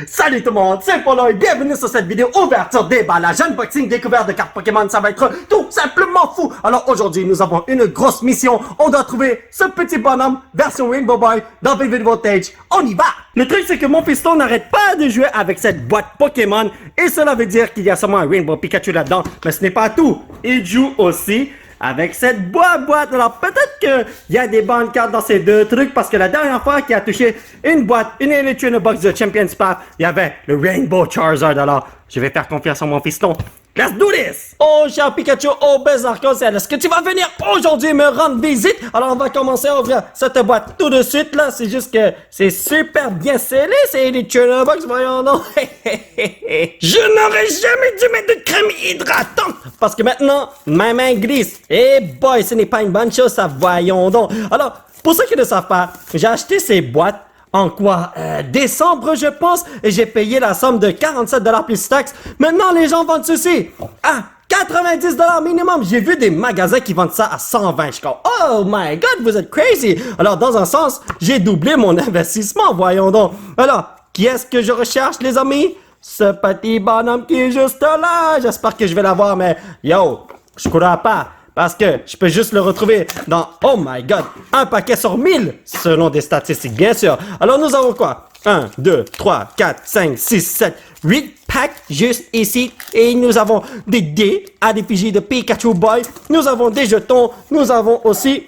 Salut tout le monde, c'est Polo et bienvenue sur cette vidéo ouverture déballage, unboxing, découverte de cartes Pokémon, ça va être tout simplement fou. Alors aujourd'hui, nous avons une grosse mission, on doit trouver ce petit bonhomme version Rainbow Boy dans Vivid Voltage, on y va. Le truc c'est que mon piston n'arrête pas de jouer avec cette boîte Pokémon et cela veut dire qu'il y a seulement un Rainbow Pikachu là-dedans, mais ce n'est pas tout, il joue aussi avec cette boîte. Alors peut-être qu'il y a des bonnes cartes dans ces deux trucs parce que la dernière fois qu'il a touché une boîte, une Elite une box de Champions Path, il y avait le Rainbow Charizard. Alors je vais faire confiance à mon fiston. Let's do this! Oh, cher Pikachu, oh, bel Arc-en-Ciel, est-ce que tu vas venir aujourd'hui me rendre visite? Alors, on va commencer à ouvrir cette boîte tout de suite, là. C'est juste que c'est super bien scellé, c'est Elite Trainer Box, voyons donc. Je n'aurais jamais dû mettre de crème hydratante parce que maintenant, ma main glisse. Eh boy, ce n'est pas une bonne chose, ça, voyons donc. Alors, pour ceux qui ne savent pas, j'ai acheté ces boîtes en quoi? Décembre, je pense, et j'ai payé la somme de 47$ plus taxes. Maintenant, les gens vendent ceci à 90$ minimum. J'ai vu des magasins qui vendent ça à 120. Je suis comme, oh my god, vous êtes crazy. Alors, dans un sens, j'ai doublé mon investissement, voyons donc. Alors, qui est-ce que je recherche, les amis? Ce petit bonhomme qui est juste là. J'espère que je vais l'avoir, mais yo, je crois pas. Parce que je peux juste le retrouver dans, oh my god, un paquet sur 1000, selon des statistiques, bien sûr. Alors, nous avons quoi? 1, 2, 3, 4, 5, 6, 7, 8 packs juste ici. Et nous avons des dés à l'effigie de Pikachu Boy. Nous avons des jetons. Nous avons aussi,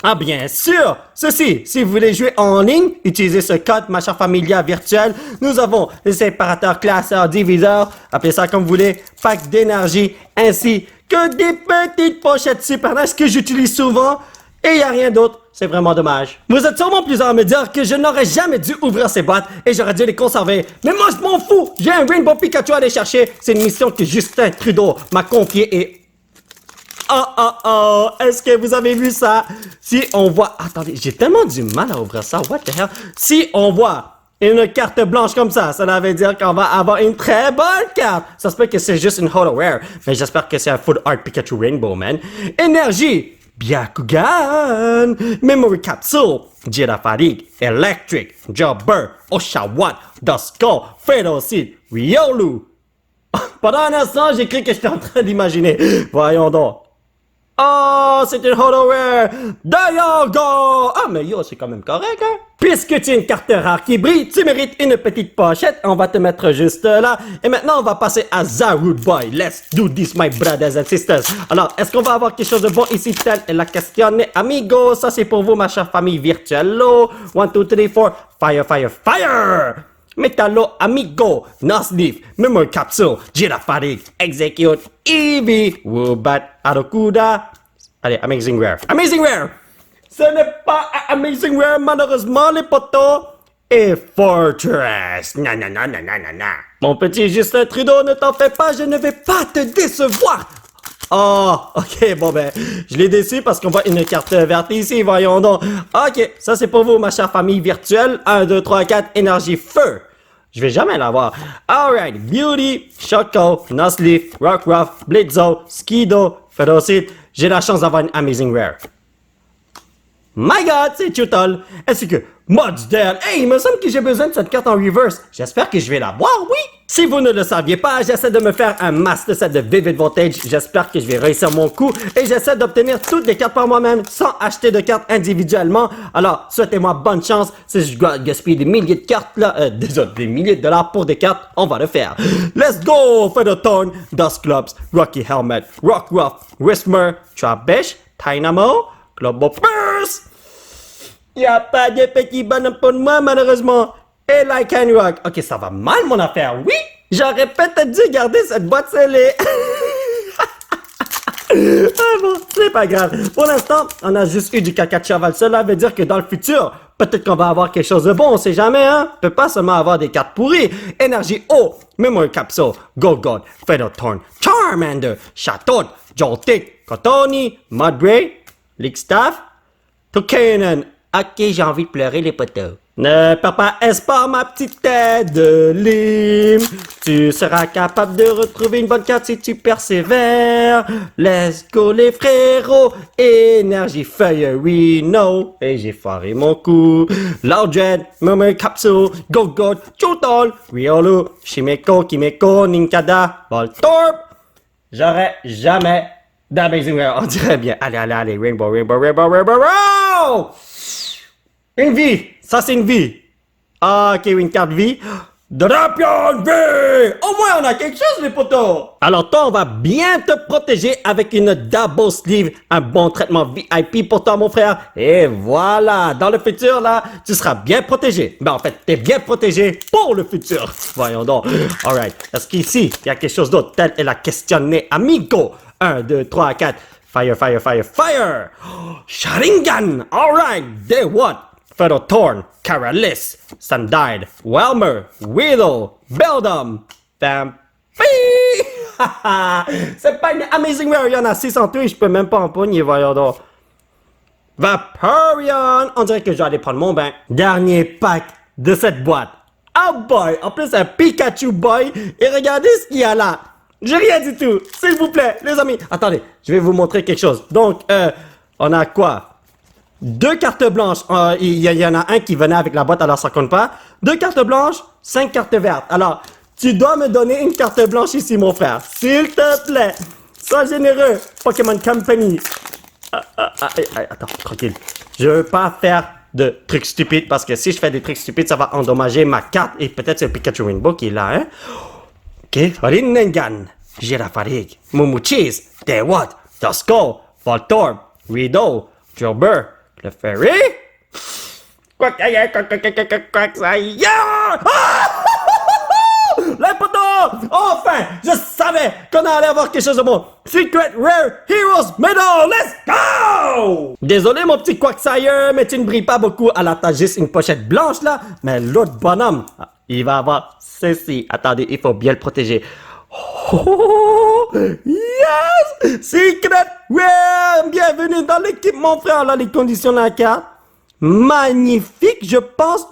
ah bien sûr, ceci, si vous voulez jouer en ligne, utilisez ce code Machin Familia virtuel. Nous avons les séparateurs, classeurs, diviseurs, appelez ça comme vous voulez, pack d'énergie, ainsi que des petites pochettes Super NES que j'utilise souvent. Et il n'y a rien d'autre, c'est vraiment dommage. Vous êtes sûrement plusieurs à me dire que je n'aurais jamais dû ouvrir ces boîtes et j'aurais dû les conserver. Mais moi je m'en fous, j'ai un Rainbow Pikachu à aller chercher. C'est une mission que Justin Trudeau m'a confiée et... Oh, est-ce que vous avez vu ça? Si on voit... Attendez, j'ai tellement du mal à ouvrir ça, what the hell? Si on voit une carte blanche comme ça veut dire qu'on va avoir une très bonne carte. Ça se peut que c'est juste une Holo Rare, mais j'espère que c'est un Food Art Pikachu Rainbow, man. Énergie, Byakugan, Memory Capsule, Girafarig, Electric, Jobber, Oshawott, Duskull, Ferocid, Riolu. Pendant un instant, j'ai cru que j'étais en train d'imaginer. Voyons donc. Oh, c'est une Holo Rare! Dialga! Ah, mais yo, c'est quand même correct, hein? Puisque tu es une carte rare qui brille, tu mérites une petite pochette. On va te mettre juste là. Et maintenant, on va passer à Zarude Boy. Let's do this, my brothers and sisters. Alors, est-ce qu'on va avoir quelque chose de bon ici? Telle est la question, amigo. Ça, c'est pour vous, ma chère famille virtuelle. 1, 2, 3, 4. Fire, fire, fire! Metallo, amigo, Nosleaf, Memory Capsule, Girafarig, Execute, Eevee, Woobat, Arokuda. Allez, Amazing Rare. Amazing Rare! Ce n'est pas Amazing Rare, malheureusement, les potos. Et Fortress. Nanana. Mon petit Justin Trudeau, ne t'en fais pas, je ne vais pas te décevoir. Oh, ok, bon ben, je l'ai déçu parce qu'on voit une carte verte ici, voyons donc. Ok, ça c'est pour vous, ma chère famille virtuelle. 1, 2, 3, 4, énergie feu. Je vais jamais l'avoir. Alright, Beauty, Choco, Nosleaf, Rockruff, Blitzo, Skido, Ferocid. J'ai la chance d'avoir une Amazing Rare. My god, c'est Chutol. Est-ce que Mudsdale? Hey, il me semble que j'ai besoin de cette carte en reverse. J'espère que je vais l'avoir, oui. Si vous ne le saviez pas, j'essaie de me faire un master set de Vivid Voltage. J'espère que je vais réussir mon coup et j'essaie d'obtenir toutes les cartes par moi-même sans acheter de cartes individuellement. Alors, souhaitez-moi bonne chance. Si je dois gaspiller des milliers de cartes là, désolé, des milliers de dollars pour des cartes, on va le faire. Let's go! Feathertone, Dusclops, Rocky Helmet, Rockruff, Whismer, Trapbish, Tynamo, Globopurse. Y a pas de petit bonhomme pour moi, malheureusement. Et Lycan Rock. Ok, ça va mal, mon affaire, oui? J'aurais peut-être dû garder cette boîte scellée. Ah bon, c'est pas grave. Pour l'instant, on a juste eu du caca de cheval. Cela veut dire que dans le futur, peut-être qu'on va avoir quelque chose de bon, on sait jamais, hein? On peut pas seulement avoir des cartes pourries. Énergie eau, Memory Capsule, Golgod, Featherthorn, Charmander, Chatot, Joltik, Cotoni, Mudbray, Lickstaff, Toucanen. Ok, j'ai envie de pleurer les potos. Ne perds pas espoir, ma petite tête de lime. Tu seras capable de retrouver une bonne carte si tu persévères. Let's go les frérots. Énergie feuille, we know. Et j'ai foiré mon coup. Loudred, Murmur Capsule, Go-Go, Chotol, Riolu, Shimeko, Kimeko, Ninkada, Voltorb. J'aurais jamais d'Amazing Rare. On dirait bien. Allez. Rainbow. Une vie. Ça, c'est une vie. Ah, ok, une carte vie. Drapion V! Au moins, on a quelque chose, les potos! Alors, toi, on va bien te protéger avec une double sleeve, un bon traitement VIP pour toi, mon frère. Et voilà, dans le futur, là, tu seras bien protégé. Ben, en fait, t'es bien protégé pour le futur. Voyons donc. Alright. Est-ce qu'ici, il y a quelque chose d'autre? Telle est la questionné amigo. 1, 2, 3, 4. Fire. Sharingan! Alright, they what? Ferrothorn, Karalis, Sandide, Welmer, Weedle, Beldum, Vampy! C'est pas une Amazing Rare, il y en a 608, je peux même pas en pogner, voyons donc. Vaporeon! On dirait que je vais aller prendre mon bain. Dernier pack de cette boîte. Oh boy! En plus, un Pikachu boy. Et regardez ce qu'il y a là. J'ai rien du tout. S'il vous plaît, les amis. Attendez, je vais vous montrer quelque chose. Donc, on a quoi? 2 cartes blanches. Il y en a un qui venait avec la boîte, alors ça compte pas. 2 cartes blanches, 5 cartes vertes. Alors, tu dois me donner une carte blanche ici, mon frère. S'il te plaît. Sois généreux. Pokémon Company. Attends, tranquille. Je veux pas faire de trucs stupides parce que si je fais des trucs stupides, ça va endommager ma carte. Et peut-être c'est le Pikachu Rainbow qui est là, hein. Ok, Rinnegan, Girafarig, Mumuchis, Dewat, Duskull, Voltorb, Rideau, Jobber, le Ferry. Quoi ça y est! Les potos! Enfin! Je savais qu'on allait avoir quelque chose de bon! Secret Rare Heroes Medal! Let's go! Désolé mon petit Quagsire, mais tu ne brilles pas beaucoup. Alors t'as juste une pochette blanche là, mais l'autre bonhomme, il va avoir ceci. Attendez, il faut bien le protéger. Oh, yes! Secret Rare! Bienvenue dans l'équipe, mon frère. Là, les conditions de la carte. Magnifique, je pense.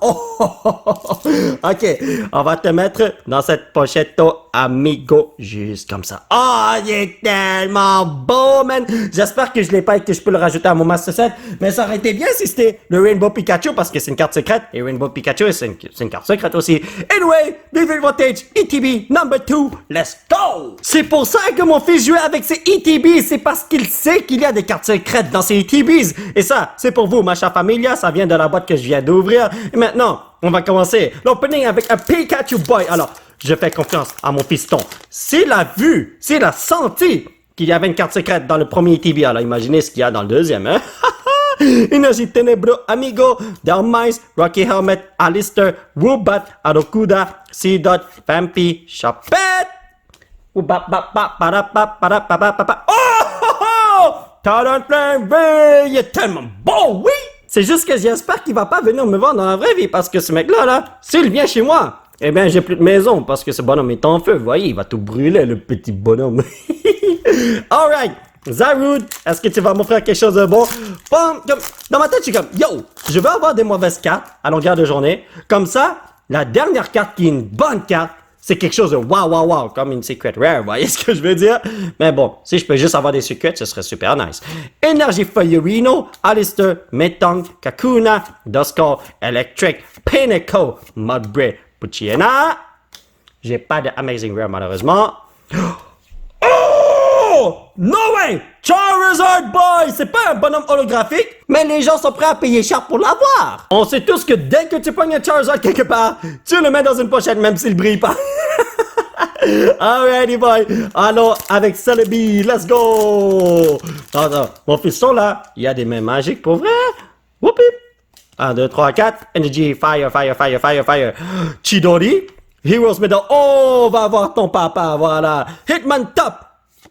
Ok, on va te mettre dans cette pochette amigo, juste comme ça. Oh, il est tellement beau, man. J'espère que je l'ai pas et que je peux le rajouter à mon Master Set. Mais ça aurait été bien si c'était le Rainbow Pikachu parce que c'est une carte secrète. Et Rainbow Pikachu, c'est une carte secrète aussi. Anyway, Vivid Voltage ETB number 2, let's go! C'est pour ça que mon fils jouait avec ses ETBs. C'est parce qu'il sait qu'il y a des cartes secrètes dans ses ETBs. Et ça, c'est pour vous, ma chère familia. Ça vient de la boîte que je viens d'ouvrir. Et maintenant, on va commencer l'opening avec un Pikachu Boy. Alors, je fais confiance à mon fiston. S'il a vu, s'il a senti qu'il y avait une carte secrète dans le premier ETB, alors imaginez ce qu'il y a dans le deuxième, hein? Énergie Ténébreux, Amigo, Delmice, Rocky Helmet, Alistair, Woobat, Arokuda, Seedot, Vampy, Chapette. Oh! Talonflame V! Il est tellement beau, oui! C'est juste que j'espère qu'il va pas venir me voir dans la vraie vie parce que ce mec-là, là, s'il vient chez moi, eh bien, j'ai plus de maison parce que ce bonhomme est en feu. Vous voyez, il va tout brûler, le petit bonhomme. Alright, Zarude, est-ce que tu vas m'offrir quelque chose de bon? Bon, dans ma tête, je suis comme, yo, je veux avoir des mauvaises cartes à longueur de journée. Comme ça, la dernière carte qui est une bonne carte, c'est quelque chose de wow, comme une Secret Rare, vous voyez ce que je veux dire? Mais bon, si je peux juste avoir des secrets, ce serait super nice. Energy Feuerino, Alistair, Metong, Kakuna, Duskull, Electric, Pinnacle, Mudbray, Puchiena. J'ai pas de Amazing Rare malheureusement. Oh! No way! Charizard Boy! C'est pas un bonhomme holographique, mais les gens sont prêts à payer cher pour l'avoir. On sait tous que dès que tu pognes un Charizard quelque part, tu le mets dans une pochette même s'il brille pas. Alrighty boy. Allons avec Celebi. Let's go! Attends, mon fiston là, il y a des mains magiques pour vrai? Whoopie! 1, 2, 3, 4. Energy, fire. Chidori. Heroes Medal. Oh, on va voir ton papa, voilà. Hitman Top.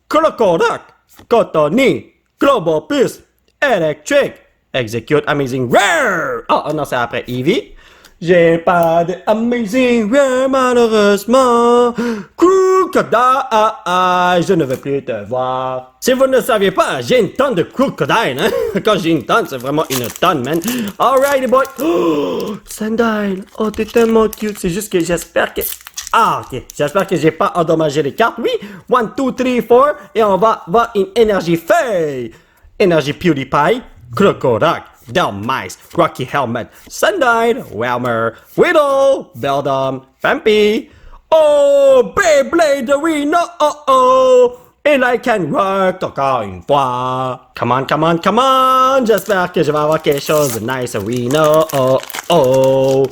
Colocodoc. Cotoni. Global Puce. Electric. Execute Amazing Rare. Oh non, c'est après Eevee. J'ai pas de Amazing Rare malheureusement. Crocodile, je ne veux plus te voir. Si vous ne le saviez pas, j'ai une tonne de Crocodile, hein. Quand j'ai une tonne, c'est vraiment une tonne, man. Alrighty boy. Oh, Sandile, oh t'es tellement cute. C'est juste que j'espère que Ah, ok. J'espère que j'ai pas endommagé les cartes. Oui. 1, 2, 3, 4. Et on va voir une énergie feuille. Énergie PewDiePie. Crocodile. Delmice. Rocky Helmet. Sundial. Whelmer. Whittle. Beldum. Vampy. Oh, Beyblade Arena. Oh, oh. Et I can rock encore une fois. Come on, come on, come on. J'espère que je vais avoir quelque chose de nice Arena. Oh, oh.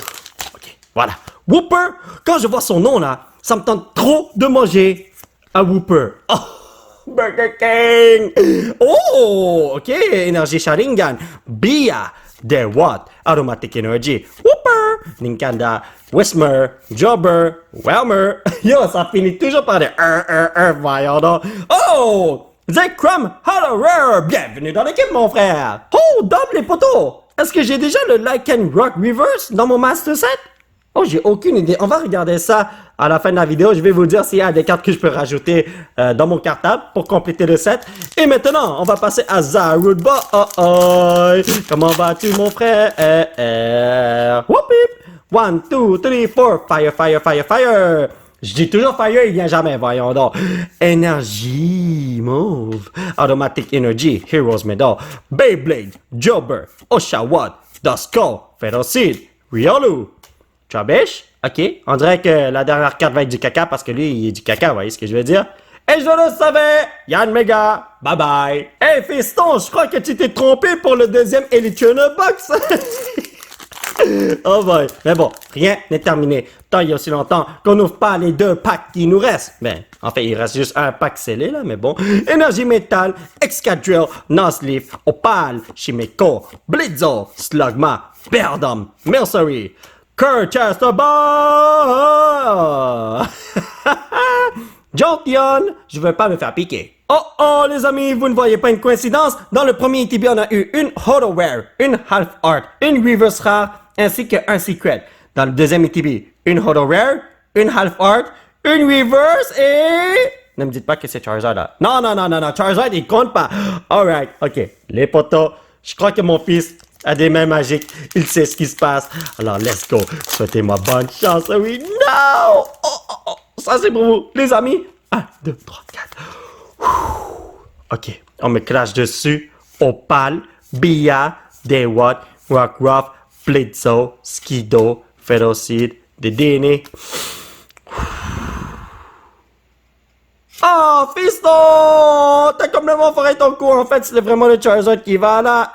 Ok, voilà. Whooper, quand je vois son nom là, ça me tente trop de manger un Whooper. Oh, Burger King. Oh, ok, énergie Sharingan. Bia, There What, Aromatic Energy. Whooper, Ninkanda, Whismer, Jobber, Whelmer. Yo, ça finit toujours par des voyons donc. Oh, Zekrom, Hollow Rare. Bienvenue dans l'équipe, mon frère. Oh, double les poteaux. Est-ce que j'ai déjà le Lycan Rock Reverse dans mon Master Set? Oh, j'ai aucune idée. On va regarder ça à la fin de la vidéo. Je vais vous dire s'il y a des cartes que je peux rajouter dans mon cartable pour compléter le set. Et maintenant, on va passer à Zarudba. Oh, oh. Comment vas-tu, mon frère? Whoopip. 1, 2, 3, 4. Fire, fire, fire, fire. Je dis toujours fire, il vient jamais. Voyons donc. Énergie mauve. Automatic Energy. Heroes Medal. Beyblade. Jobber. Oshawott. Duskull. Ferocid. Riolu. Trubbish, ok. On dirait que la dernière carte va être du caca parce que lui, il est du caca, vous voyez ce que je veux dire? Et je le savais! Yann Mega! Bye bye! Hey, fiston, je crois que tu t'es trompé pour le deuxième Elite Tuner Box! Oh boy! Mais bon, rien n'est terminé. Tant il y a aussi longtemps qu'on n'ouvre pas les 2 packs qui nous restent. Ben, en fait, il reste juste un pack scellé, là, mais bon. Énergie Métal, Excadrill, Nosleaf, Opal, Chimeco, Blitzo, Slugma, Beardum, Mercery, Kirchester Ball! Jolteon, je veux pas me faire piquer. Oh oh, les amis, vous ne voyez pas une coïncidence? Dans le premier ETB, on a eu une Holo Rare, une Half Art, une Reverse Rare, ainsi qu'un Secret. Dans le deuxième ETB, une Holo Rare, une Half Art, une Reverse et... Ne me dites pas que c'est Charizard là. Non, non, non, non, non, Charizard, il compte pas. Alright, ok. Les potos, je crois que mon fils a des mains magiques. Il sait ce qui se passe. Alors, let's go. Souhaitez-moi bonne chance. Oui, non! Oh, oh, oh. Ça, c'est pour vous, les amis. 1, 2, 3, 4. Ok, on me crache dessus. Opal, Bia, Dewott, Rockruff, Blitzo, Skido, Ferocid, Dedenne. Oh, fiston! T'as complètement foiré ton coup, en fait, c'est vraiment le Charizard qui va là.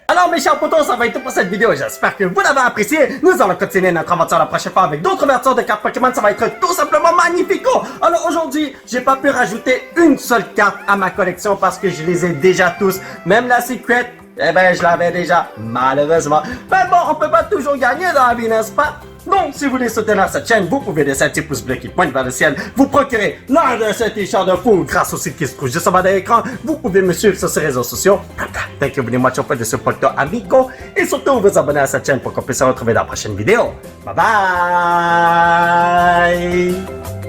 Alors, mes chers potos, ça va être tout pour cette vidéo. J'espère que vous l'avez apprécié. Nous allons continuer notre aventure la prochaine fois avec d'autres versions de cartes Pokémon. Ça va être tout simplement magnifico. Alors, aujourd'hui, j'ai pas pu rajouter une seule carte à ma collection parce que je les ai déjà tous. Même la Secret, eh ben, je l'avais déjà, malheureusement. Mais bon, on peut pas toujours gagner dans la vie, n'est-ce pas? Donc, si vous voulez soutenir cette chaîne, vous pouvez laisser un petit pouce bleu qui pointe vers le ciel. Vous procurer l'un de ces t-shirts de fou grâce au site qui se trouve juste en bas de l'écran. Vous pouvez me suivre sur ces réseaux sociaux. Thank you very much for the support, amigo. Et surtout, vous abonner à cette chaîne pour qu'on puisse se retrouver dans la prochaine vidéo. Bye bye!